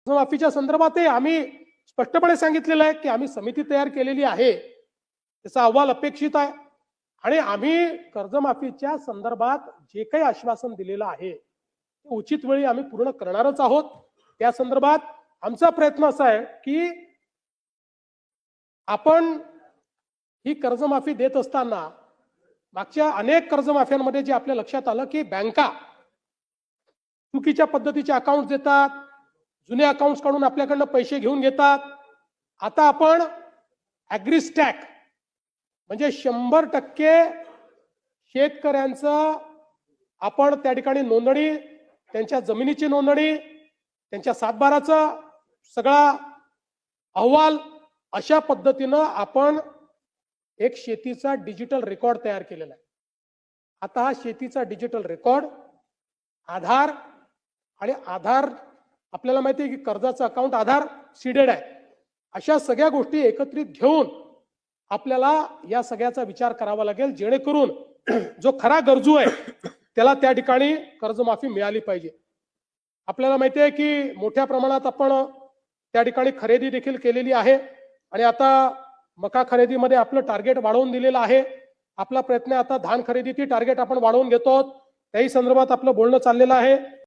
कर्जमाफीच्या संदर्भातही आम्ही स्पष्टपणे सांगितलेलं आहे की आम्ही समिती तयार केलेली आहे, त्याचा अहवाल अपेक्षित आहे आणि आम्ही कर्जमाफीच्या संदर्भात जे काही आश्वासन दिलेलं आहे ते उचित वेळी आम्ही पूर्ण करणारच आहोत। त्या संदर्भात आमचा प्रयत्न असा आहे की आपण ही कर्जमाफी देत असताना मागच्या अनेक कर्जमाफ्यांमध्ये जे आपल्या लक्षात आलं की बँका चुकीच्या पद्धतीचे अकाउंट देतात, जुने अकाउंट्स काढून आपल्याकडनं पैसे घेऊन घेतात। आता आपण ॲग्रीस्टॅक म्हणजे 100% शेतकऱ्यांचं आपण त्या ठिकाणी नोंदणी, त्यांच्या जमिनीची नोंदणी, त्यांच्या सातबाराचा सगळा अहवाल अशा पद्धतीनं आपण एक शेतीचा डिजिटल रेकॉर्ड तयार केलेला आहे। आता हा शेतीचा डिजिटल रेकॉर्ड आधार आणि आधार आपल्याला माहिती आहे की कर्जाचं अकाउंट आधार सीडेड आहे, अशा सगळ्या गोष्टी एकत्रित घेऊन आपल्याला या सगळ्याचा विचार करावा लागेल जेणेकरून जो खरा गरजू आहे त्याला त्या ठिकाणी कर्जमाफी मिळाली पाहिजे। आपल्याला माहिती आहे की मोठ्या प्रमाणात आपण त्या ठिकाणी खरेदी देखील केलेली आहे आणि आता मका खरेदीमध्ये आपलं टार्गेट वाढवून दिलेलं आहे। आपला प्रयत्न आता धान खरेदीची टार्गेट आपण वाढवून घेतो, त्याही संदर्भात आपलं बोलणं चाललेलं आहे।